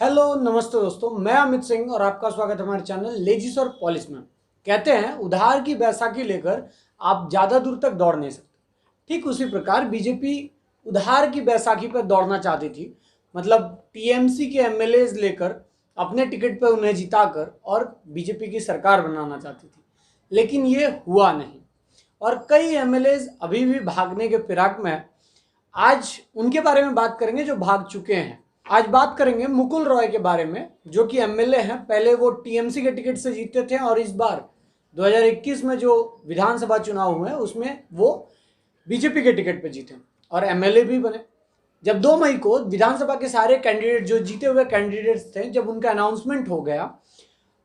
Hello नमस्ते दोस्तों, मैं अमित सिंह और आपका स्वागत है हमारे चैनल लेजिस और पॉलिसमैन। कहते हैं उधार की बैसाखी लेकर आप ज़्यादा दूर तक दौड़ नहीं सकते। ठीक उसी प्रकार बीजेपी उधार की बैसाखी पर दौड़ना चाहती थी। मतलब टीएमसी के एमएलएज लेकर अपने टिकट पर उन्हें जिताकर और बीजेपी की सरकार बनाना चाहती थी, लेकिन ये हुआ नहीं और कई एमएलएज अभी भी भागने के फिराक में हैं। आज उनके बारे में बात करेंगे जो भाग चुके हैं। आज बात करेंगे मुकुल रॉय के बारे में, जो कि एमएलए हैं। पहले वो टीएमसी के टिकट से जीते थे और इस बार 2021 में जो विधानसभा चुनाव हुए उसमें वो बीजेपी के टिकट पे जीते और एमएलए भी बने। जब 2 मई को विधानसभा के सारे कैंडिडेट, जो जीते हुए कैंडिडेट्स थे, जब उनका अनाउंसमेंट हो गया,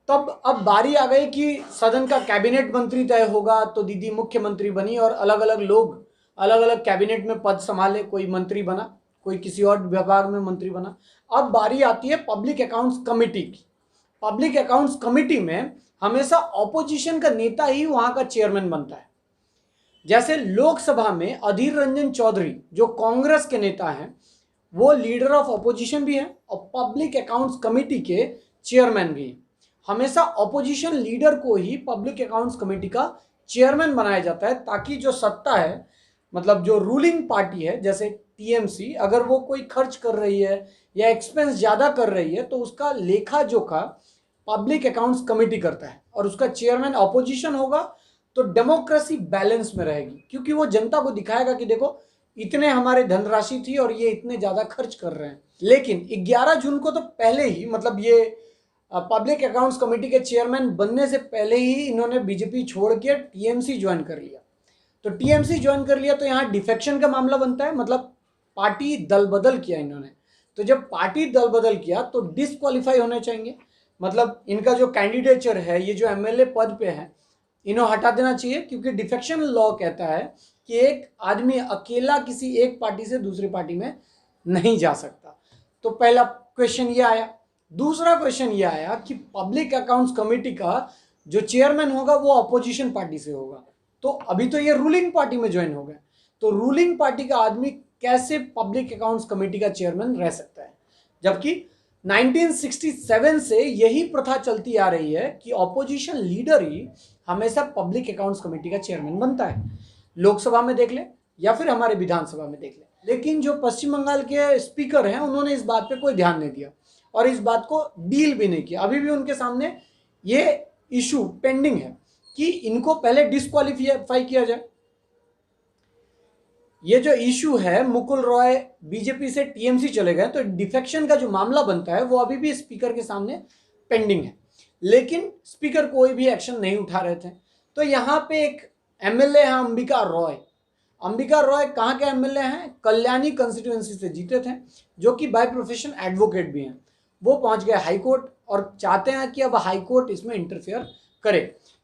तब अब बारी आ गई कि सदन का कैबिनेट मंत्री तय होगा। तो दीदी मुख्यमंत्री बनी और अलग अलग लोग अलग अलग कैबिनेट में पद संभाले। कोई मंत्री बना, कोई किसी और विभाग में मंत्री बना। अब बारी आती है पब्लिक अकाउंट्स कमेटी की। पब्लिक अकाउंट्स कमेटी में हमेशा ऑपोजिशन का नेता ही वहां का चेयरमैन बनता है। जैसे लोकसभा में अधीर रंजन चौधरी जो कांग्रेस के नेता हैं, वो लीडर ऑफ ऑपोजिशन भी हैं और पब्लिक अकाउंट्स कमेटी के चेयरमैन भी हैं। हमेशा ऑपोजिशन लीडर को ही पब्लिक अकाउंट्स कमेटी का चेयरमैन बनाया जाता है, ताकि जो सत्ता है, मतलब जो रूलिंग पार्टी है, जैसे टीएमसी, अगर वो कोई खर्च कर रही है या एक्सपेंस ज़्यादा कर रही है तो उसका लेखा जोखा पब्लिक अकाउंट्स कमेटी करता है और उसका चेयरमैन ऑपोजिशन होगा। तो डेमोक्रेसी बैलेंस में रहेगी, क्योंकि वो जनता को दिखाएगा कि देखो इतने हमारे धनराशि थी और ये इतने ज़्यादा खर्च कर रहे हैं। लेकिन 11 जून को तो पहले ही, मतलब ये पब्लिक अकाउंट्स कमेटी के चेयरमैन बनने से पहले ही इन्होंने बीजेपी छोड़ के टीएमसी ज्वाइन कर लिया। तो टीएमसी ज्वाइन कर लिया तो यहाँ डिफेक्शन का मामला बनता है, मतलब पार्टी दल बदल किया इन्होंने। तो जब पार्टी दल बदल किया तो डिसक्वालीफाई होने चाहिए, मतलब इनका जो कैंडिडेचर है, ये जो एमएलए पद पे है, इन्हें हटा देना चाहिए। क्योंकि डिफेक्शन लॉ कहता है कि एक आदमी अकेला किसी एक पार्टी से दूसरी पार्टी में नहीं जा सकता। तो पहला क्वेश्चन ये आया। दूसरा क्वेश्चन ये आया कि पब्लिक अकाउंट्स कमेटी का जो चेयरमैन होगा वो अपोजिशन पार्टी से होगा। तो अभी तो ये रूलिंग पार्टी में ज्वाइन हो गए, तो रूलिंग पार्टी का आदमी कैसे पब्लिक अकाउंट्स कमेटी का चेयरमैन रह सकता है? जबकि 1967 से यही प्रथा चलती आ रही है कि ऑपोजिशन लीडर ही हमेशा पब्लिक अकाउंट्स कमेटी का चेयरमैन बनता है। लोकसभा में देख ले या फिर हमारे विधानसभा में देख ले। लेकिन जो पश्चिम बंगाल के स्पीकर हैं, उन्होंने इस बात पे कोई ध्यान नहीं दिया और इस बात को डील भी नहीं किया। अभी भी उनके सामने ये इशू पेंडिंग है कि इनको पहले डिस्क्वालीफाई किया जाए। ये जो इशू है, मुकुल रॉय बीजेपी से टीएमसी चले गए, तो डिफेक्शन का जो मामला बनता है वो अभी भी स्पीकर के सामने पेंडिंग है। लेकिन स्पीकर कोई भी एक्शन नहीं उठा रहे थे। तो यहाँ पे एक एमएलए है अंबिका रॉय। अंबिका रॉय कहाँ के एमएलए हैं? कल्याणी कंस्टिट्यूएंसी से जीते थे, जो कि बाय प्रोफेशन एडवोकेट भी हैं। वो पहुंच गए हाई कोर्ट और चाहते हैं कि अब हाई कोर्ट इसमें इंटरफेयर करे,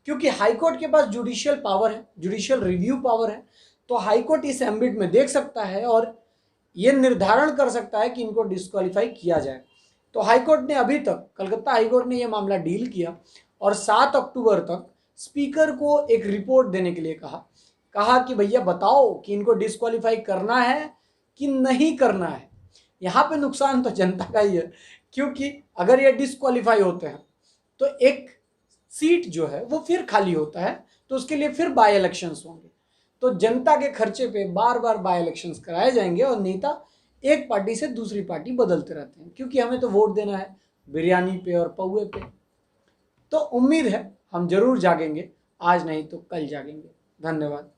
क्योंकि हाई कोर्ट के पास जुडिशियल पावर है, जुडिशियल रिव्यू पावर है। तो हाई कोर्ट इस एम्बिट में देख सकता है और ये निर्धारण कर सकता है कि इनको डिस्क्वालीफाई किया जाए। तो हाई कोर्ट ने अभी तक, कलकत्ता हाई कोर्ट ने यह मामला डील किया और 7 अक्टूबर तक स्पीकर को एक रिपोर्ट देने के लिए कहा कि भैया बताओ कि इनको डिस्क्वालीफाई करना है कि नहीं करना है। यहाँ पे नुकसान तो जनता का ही है, क्योंकि अगर ये डिस्क्वालीफाई होते हैं तो एक सीट जो है वो फिर खाली होता है, तो उसके लिए फिर बाय इलेक्शंस होंगे। तो जनता के खर्चे पे बार बार बाय इलेक्शंस कराए जाएंगे और नेता एक पार्टी से दूसरी पार्टी बदलते रहते हैं, क्योंकि हमें तो वोट देना है बिरयानी पे और पौए पे। तो उम्मीद है हम जरूर जागेंगे, आज नहीं तो कल जागेंगे। धन्यवाद।